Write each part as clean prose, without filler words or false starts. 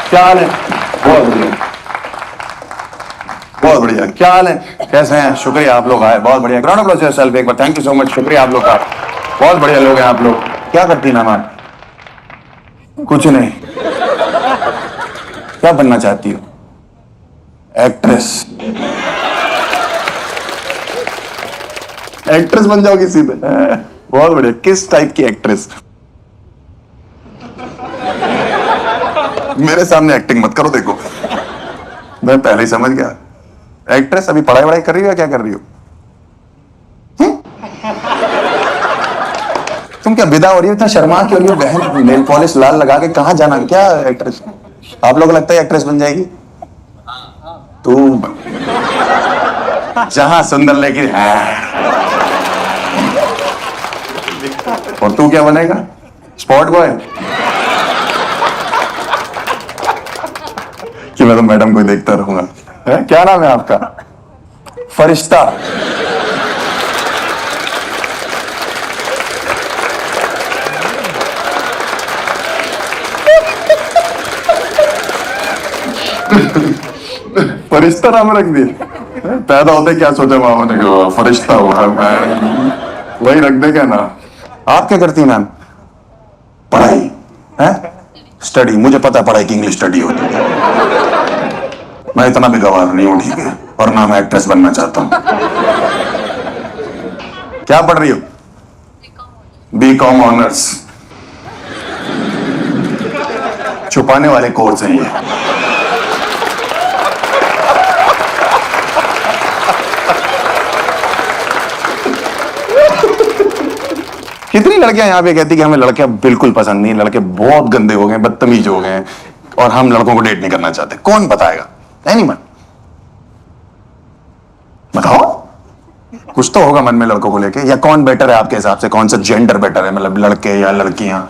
क्या हाल है? बहुत बढ़िया, बहुत बढ़िया। क्या हाल है? कैसे हैं? शुक्रिया आप लोग आए, बहुत बढ़िया। ग्राउंड अप्लॉज योरसेल्फ एक बार। थैंक यू सो मच, शुक्रिया आप लोग का, बहुत बढ़िया लोग हैं आप लोग। क्या करती ना मैम? कुछ नहीं। क्या बनना चाहती हो? एक्ट्रेस। एक्ट्रेस बन जाओगी सीधे? बहुत बढ़िया। किस टाइप की एक्ट्रेस? मेरे सामने एक्टिंग मत करो, देखो मैं पहले ही समझ गया। एक्ट्रेस अभी पढ़ाई वढ़ाई कर रही हो या क्या कर रही हो? तुम क्या विदा हो रही हो? इतना शर्मा क्यों रही हो बहन? नेल पॉलिश लाल लगा के कहाँ जाना? क्या एक्ट्रेस? आप लोग लगता है एक्ट्रेस बन जाएगी? तू जहां सुंदर लेके और तू क्या बनेगा? Spot boy? कि मैं तो मैडम को देखता रहूंगा। क्या नाम है आपका? फरिश्ता। फरिश्ता नाम रख दिया? पैदा होते क्या सोचा मामा ने कि फरिश्ता हुआ? वही रख दे क्या ना। आप क्या करती हैं मैम? पढ़ाई है? स्टडी? मुझे पता है पढ़ाई की इंग्लिश स्टडी होती है। मैं इतना भी गवार नहीं हूं, ठीक है? और ना मैं एक्ट्रेस बनना चाहता हूं। क्या पढ़ रही हो? BCom honours. छुपाने वाले कोर्स हैं ये। कितनी लड़कियां यहाँ पे कहती कि हमें लड़कियां बिल्कुल पसंद नहीं, लड़के बहुत गंदे हो गए, बदतमीज हो गए और हम लड़कों को डेट नहीं करना चाहते। कौन बताएगा? एनीवन बताओ। कुछ तो होगा मन में लड़कों को लेके। या कौन बेटर है आपके हिसाब से? कौन सा जेंडर बेटर है? मतलब लड़के या लड़कियां?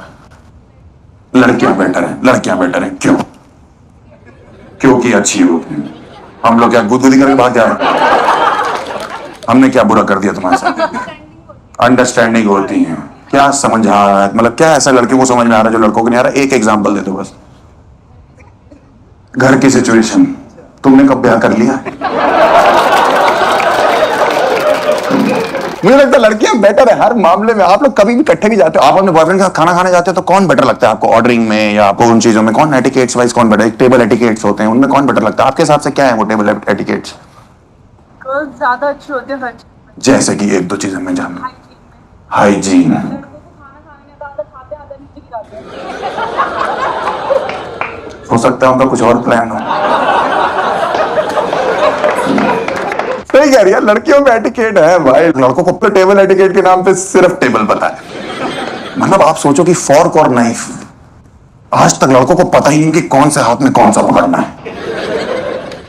लड़कियां बेटर है। लड़कियां बेटर है क्यों? क्योंकि अच्छी होती है। हम लोग क्या गुदगुदी करके भाग जाए? हमने क्या बुरा कर दिया तुम्हारे साथ? अंडरस्टैंडिंग होती है। क्या समझ आ रहा है? मतलब क्या ऐसा लड़कियों को समझ में आ रहा है जो लड़कों को नहीं आ रहा? एक एग्जांपल दे दो बस। घर की सिचुएशन। तुमने कब ब्याह कर लिया? मुझे लगता है लड़कियां बेटर है हर मामले में। आप लोग कभी भी इकट्ठे भी जाते हो, आप अपने बॉयफ्रेंड के साथ खाना खाने जाते हो तो कौन बेटर लगता है आपको? ऑर्डरिंग में या आपको उन चीजों में? कौन एटिकेट्स वाइज कौन बेटर? टेबल एटिकेट्स होते हैं, उनमें कौन बेटर लगता है आपके हिसाब से? क्या है वो टेबल एटिकेट्स? गर्ल्स ज्यादा अच्छी होती है। जैसे कि एक दो चीजें मैं जानना। हाइजीन। हो सकता है उनका कुछ और प्लान हो। सही कह रही है, लड़कियों में एटिकेट है भाई। लड़कों को तो टेबल एटिकेट के नाम पे सिर्फ टेबल पता है। मतलब आप सोचो कि फॉर्क और नाइफ, आज तक लड़कों को पता ही नहीं कि कौन से हाथ में कौन सा पकड़ना है।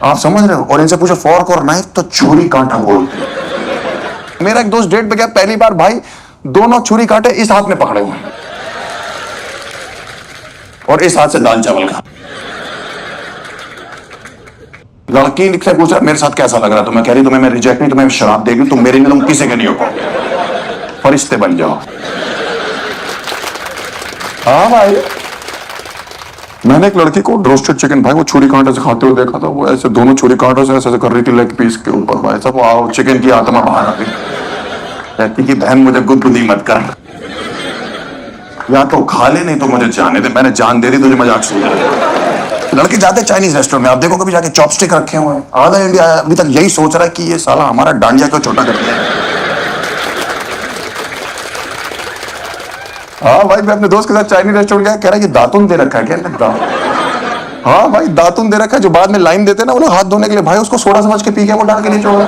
आप समझ रहे हो? और इनसे पूछो फॉर्क और नाइफ तो छुरी कांटा बोलते। मेरा एक दोस्त डेट पे गया, पहली बार भाई दोनों छुरी कांटे इस हाथ में पकड़े हुए हैं और इस हाथ से दाल चावल खा। लड़की से पूछा मेरे साथ कैसा लग रहा? तो मैं कह रही तुम्हें मैं रिजेक्ट नहीं, तुम्हें शराब देगी, तुम मेरी नहीं, तुम किसी के नहीं हो पाओ। फरिश्ते बन जाओ। हाँ भाई, मैंने एक लड़की को रोस्टेड चिकन भाई वो छुरी कांटे से खाते हुए देखा था। वो ऐसे दोनों छुरी कांटों से ऐसे कर रही थी लेग पीस के ऊपर भाई साहब। आओ चिकन की आत्मा बाहर आ गई। कहती कि बहन मुझे गुदगुदी मत कर, या तो खा ले नहीं तो मुझे जाने दे। मैंने जान दे दी तुझे, मजाक सुन। लड़के जाते चाइनीज रेस्टोरेंट में, आप देखो कभी जाके चॉपस्टिक रखे हुए हैं। आधा इंडिया अभी तक यही सोच रहा है कि ये साला हमारा डांडिया क्यों छोटा कर दिया। हाँ भाई, मैं अपने दोस्त के साथ चाइनीज रेस्टोरेंट गया, कह रहा है कि दातुन दे रखा है क्या? हाँ भाई, दातुन दे रखा है जो बाद में लाइन देते ना वो लोग हाथ धोने के लिए। भाई उसको सोडा समझ के पी गया, वो डाल के नहीं छोड़ा।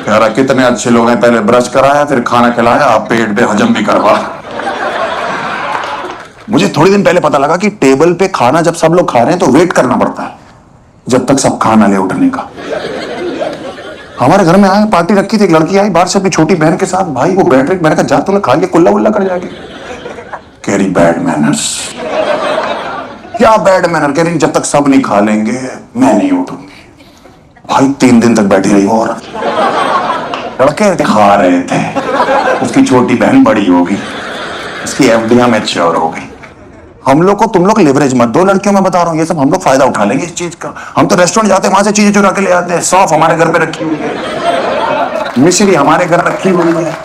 कह रहा कितने अच्छे लोग हैं, पहले ब्रश कराया फिर खाना खिलाया, आप पेट पे हजम भी करवा। मुझे थोड़ी दिन पहले पता लगा कि टेबल पे खाना जब सब लोग खा रहे हैं तो वेट करना पड़ता है जब तक सब खाना ले उठने का। हमारे घर में आए, पार्टी रखी थी, एक लड़की आई बाहर से अपनी छोटी बहन के साथ। भाई वो बैठ रही, मैंने कहा जा तूने खा लिया कुल्ला वुल्ला कर जाके। कह रही बैड मैनर्स। क्या बैड मैनर? कह रही जब तक सब नहीं खा लेंगे मैं नहीं उठूंगी। भाई 3 दिन तक बैठी रही वो औरत। लड़के खा रहे थे, उसकी छोटी बहन बड़ी होगी, उसकी एफडियां मैच्योर हो गई। हम लोग को तुम लोग लेवरेज मत दो लड़कियों में बता रहा हूँ, ये सब हम लोग फायदा उठा लेंगे इस चीज का। हम तो रेस्टोरेंट जाते हैं, वहां से चीजें चुरा के ले आते हैं। सौंफ हमारे घर पे रखी हुई है, मिश्री हमारे घर रखी हुई है।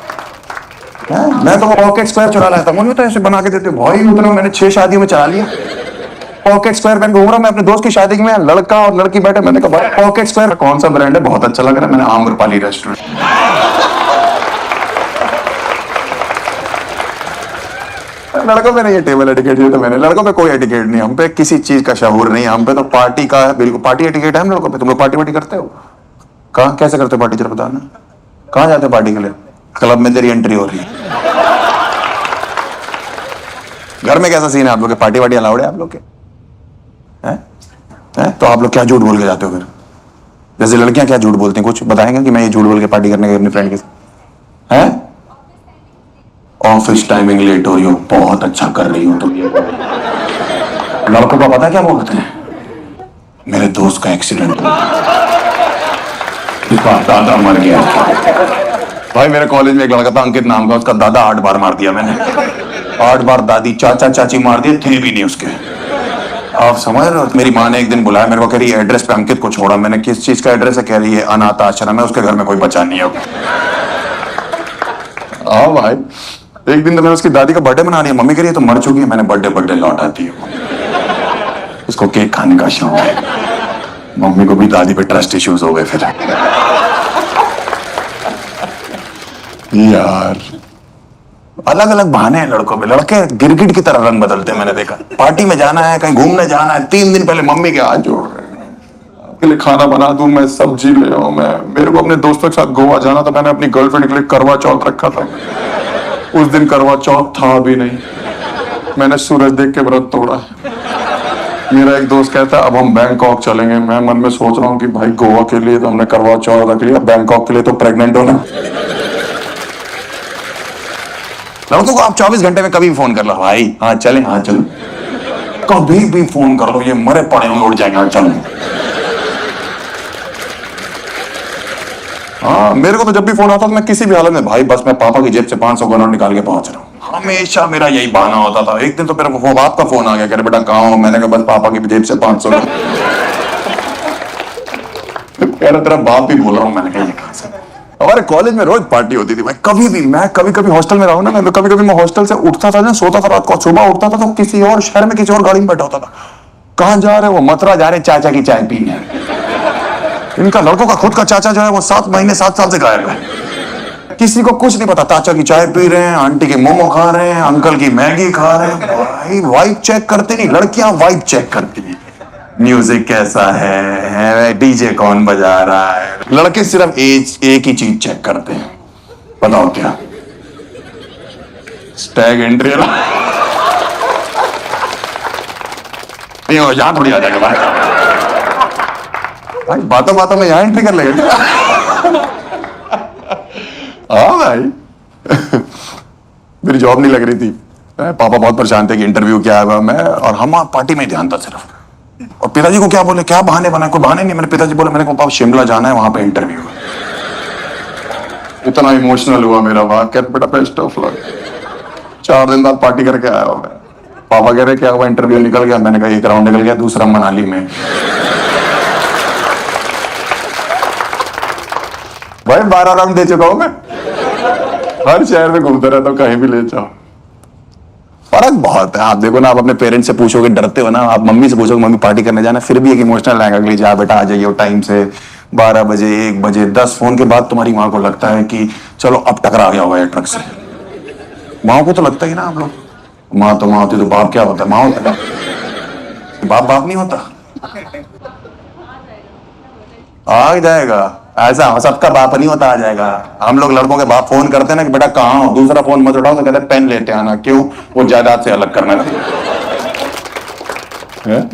मैं तो पॉकेट स्क्वायर चुरा लाया था, मुझे तो ऐसे बना के देते भाई। उतना मैंने 6 शादियों में चला लिया। पॉकेट स्क्वायर पहन के घूम रहा मैं अपने दोस्त की शादी में, लड़का और लड़की बैठे, मैंने कहा भाई पॉकेट स्क्वायर कौन सा ब्रांड है, बहुत अच्छा लग रहा है। मैंने आम्रपाली रेस्टोरेंट। लड़कों पे नहीं है टेबल एटिकेट, ये तो मैंने लड़कों पे कोई एटिकेट नहीं, हम पे किसी चीज का शहूर नहीं है। हम पे तो पार्टी का है, बिल्कुल पार्टी एटिकेट है हम लोगों पे। तुम लोग पार्टी वार्टी करते हो? कहाँ कैसे करते हो पार्टी, जरा बताना। कहाँ जाते हो पार्टी के लिए? क्लब में तेरी एंट्री हो रही है। घर में कैसा सीन है आप लोग के? पार्टी वार्टी अलाउड है आप लोग के? हैं? तो आप लोग क्या झूठ बोल के जाते हो फिर? जैसे लड़कियां क्या झूठ बोलती हैं, कुछ बताएंगे कि मैं ये झूठ बोल के पार्टी करने गई अपनी फ्रेंड के साथ? हैं? ऑफिस टाइमिंग लेट हो रही हो, बहुत अच्छा कर रही हो तुम। ये लड़कों का पता क्या बोलते हैं? मेरे दोस्त का एक्सीडेंट हुआ, उसका दादा मर गया। भाई मेरे कॉलेज में एक लड़का था अंकित नाम का, उसका दादा 8 बार मार दिया मैंने। 8 बार दादी चाचा चाची मार दिए, थे भी नहीं उसके। आप समझ रहे हो? मेरी माँ ने एक दिन बुलाया मेरे को, कह रही है एड्रेस पे अंकित को छोड़ा। मैंने किस चीज का एड्रेस है? कह रही है अनाथ आश्रम है, उसके घर में कोई बचा नहीं है। हाँ भाई, एक दिन तो मैंने उसकी दादी का बर्थडे मना लिया। मम्मी कह रही है तो मर चुकी है। मैंने बर्थडे लौटाती हूँ, उसको केक खाने का शौक है। मम्मी को भी दादी पे ट्रस्ट इश्यूज हो गए फिर। यार अलग अलग बहाने हैं लड़कों में। लड़के गिरगिट की तरह रंग बदलते हैं, मैंने देखा। पार्टी में जाना है, कहीं घूमने जाना है, 3 दिन पहले मम्मी के हाथ जोड़ रहे हैं, आपके लिए खाना बना दूं, मैं सब्जी ले आऊं। मैं मेरे को अपने दोस्तों के साथ गोवा जाना था, मैंने अपनी गर्लफ्रेंड के लिए करवा चौथ रखा था। उस दिन करवा चौथ था भी नहीं, मैंने सूरज देख के व्रत तोड़ा। मेरा एक दोस्त कहता है अब हम बैंकॉक चलेंगे। मैं मन में सोच रहा हूँ कि भाई गोवा के लिए तो हमने करवा चौथ रख लिया, बैंकॉक के लिए तो प्रेग्नेंट होना। लड़कों को आप 24 घंटे में कभी भी फोन कर लो, भाई हाँ चले, हाँ चलो, कभी भी फोन कर लो, ये मरे पड़े होंगे उड़ जाएंगे, हाँ चलो। हाँ मेरे को तो जब भी फोन आता था मैं किसी भी हालत में, भाई बस मैं पापा की जेब से 500 का नोट निकाल के पहुंच रहा हूँ। हमेशा मेरा यही बहाना होता था। एक दिन तो मेरे को बाप का फोन आ गया, कह रहे बेटा कहाँ हो? मैंने कहा बस पापा की जेब से 500 का। कह रहा तेरा बाप ही बोल रहा हूँ। मैंने कहा ये कहाँ से? हमारे कॉलेज में रोज पार्टी होती थी भाई। कभी भी मैं कभी हॉस्टल में रहा हूँ ना, मैं तो कभी मैं हॉस्टल से उठता था ना, सोता था रात को, सुबह उठता था तो किसी और शहर में किसी और गाड़ी में बैठा होता था। कहाँ जा रहे हो? मथुरा जा रहे, चाचा की चाय पीने। इनका लड़कों का खुद का चाचा जो है वो 7 महीने 7 साल से गायब है, किसी को कुछ नहीं पता। चाचा की चाय पी रहे हैं, आंटी के मोमो खा रहे हैं, अंकल की मैगी खा रहे हैं। भाई वाइब चेक करते नहीं, लड़कियां वाइब चेक करती हैं। म्यूजिक कैसा है, डीजे कौन बजा रहा है। लड़के सिर्फ एक ही चीज चेक करते हैं, बताओ क्या? Stag entry. यहां थोड़ी आ जाएगा भाई, बातों बातों में यहां एंट्री कर लेगा। हाँ भाई। मेरी जॉब नहीं लग रही थी, पापा बहुत परेशान थे कि इंटरव्यू क्या है। मैं और हम पार्टी में ध्यान था सिर्फ। और पिताजी को क्या बोले, क्या बहाने बनाए? कोई बहाने नहीं। मैंने पिताजी बोले मैंने पापा शिमला जाना है, वहां पे इंटरव्यू है। इतना इमोशनल हुआ मेरा बाप, कह बेटा बेस्ट ऑफ लक। 4 दिन बाद पार्टी करके आया मैं। पापा कह रहे क्या हुआ? इंटरव्यू निकल गया। मैंने कहा 1 राउंड निकल गया, दूसरा मनाली में। भाई 12 राउंड दे चुका हूं मैं, हर शहर में घूमता रहता हूं, कहीं भी ले जाओ। फर्क बहुत है। आप देखो ना, आप अपने पेरेंट्स से पूछोगे, डरते हो ना, आप मम्मी से पूछोगे मम्मी पार्टी करने जाना, फिर भी एक इमोशनल आएगा कि जा बेटा आ जाइए टाइम से, 12 बजे 1 बजे 10 फोन के बाद तुम्हारी माँ को लगता है कि चलो अब टकरा गया होगा ये ट्रक से। माँ को तो लगता ही ना, आप लोग माँ तो माँ होती तो बाप क्या होता है? माँ होता है, बाप नहीं होता। आ जाएगा ऐसा, सबका बाप नहीं होता, आ जाएगा। हम लोग लड़कों के बाप फोन करते हैं ना कि बेटा कहाँ हो, दूसरा फोन मत उठाओ तो कहते हैं पेन लेते आना। क्यों? वो जायदाद से अलग करना चाहिए।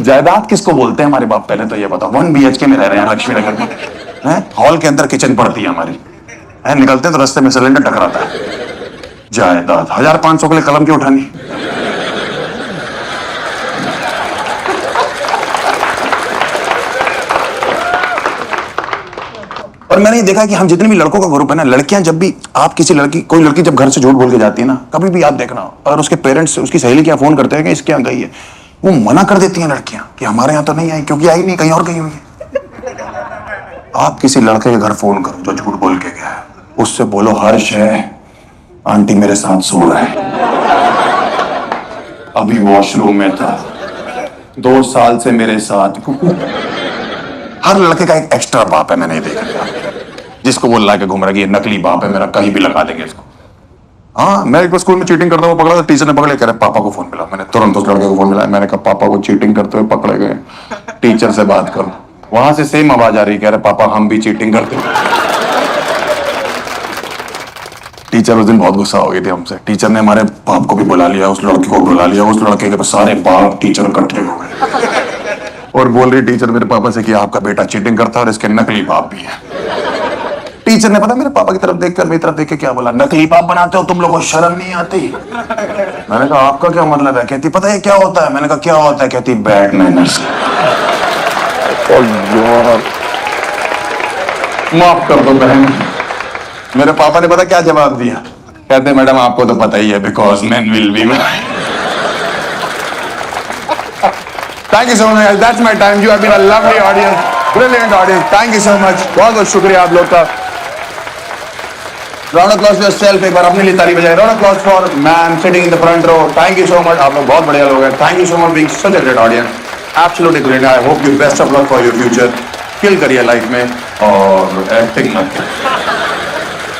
जायदाद किसको बोलते हैं हमारे बाप? पहले तो ये बताओ। 1 BHK में रह रहे हैं लक्ष्मी नगर में, हॉल के अंदर किचन पड़ती है हमारी, निकलते हैं तो रास्ते में सिलेंडर टकराता है। जायदाद 1500 के लिए कलम क्यों उठानी? और मैंने ये देखा कि हम जितने भी लड़कों का ग्रुप है ना, लड़कियां जब भी, आप किसी लड़की, कोई लड़की जब घर से झूठ बोल के जाती है ना, कभी भी आप देखना, और उसके पेरेंट्स उसकी सहेली क्या फोन करते हैं कि इसके यहाँ गई है, वो मना कर देती हैं लड़कियां कि हमारे यहाँ तो नहीं आई, क्योंकि आई नहीं, कहीं और गई हुई है। आप किसी लड़के के घर फोन करो जो झूठ बोल के गया है, उससे बोलो हर्ष है, आंटी मेरे साथ सो रहा है, अभी वॉशरूम में था, 2 साल से मेरे साथ। हर लड़के का एक एक्स्ट्रा बाप है, मैंने ये देखा, जिसको वो ला के घूम रहा है कि ये नकली बाप है मेरा, कहीं भी लगा देंगे इसको। हाँ, मैं एक बार स्कूल में चीटिंग करता हुआ पकड़ा था, टीचर ने पकड़े, कह रहे पापा को फोन मिला। मैंने तुरंत उस लड़के को फोन मिलाया, मैंने कहा पापा को चीटिंग करते हुए पकड़े गए, टीचर से बात करो। वहां से सेम आवाज आ रही, कह रहे पापा हम भी चीटिंग करते हैं। टीचर उस दिन बहुत गुस्सा हो गई थी हमसे। टीचर ने हमारे बाप को भी बुला लिया, उस लड़के को बुला लिया, उस लड़के के सारे बाप टीचर इकट्ठे हो गए और बोल रही टीचर मेरे पापा से कि आपका बेटा चीटिंग करता है और इसके नकली बाप भी है। टीचर ने पता मेरे पापा की तरफ देखकर मेरी तरफ देख के क्या बोला, नकली बाप बनाते हो तुम लोगों को शर्म नहीं आती? मैंने कहा आपका क्या मतलब है? कहती पता है क्या होता है? मैंने कहा क्या होता है? कहती बैड मैनर्स। माफ कर दो बहन। मेरे पापा ने पता क्या जवाब दिया? कहते मैडम आपको तो पता ही है, because man will be man. Thank you so much, that's my time, you have been a lovely audience, brilliant audience, thank you so much, बहुत बहुत शुक्रिया आप लोग का। Round of applause for yourself, एक बार अपने लिए ताली बजाएं। Round of applause for man sitting in the front row, thank you so much, आप लोग बहुत बढ़िया लोग हैं, thank you so much being such a great audience, absolutely great. I hope you best of luck for your future, kill करिए life में और acting मत करिए।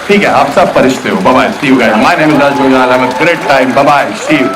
ठीक है, आप सब परिश्ते हो। Bye bye, see you guys, my name is Raj Goyal, I have a great time, bye bye, see you.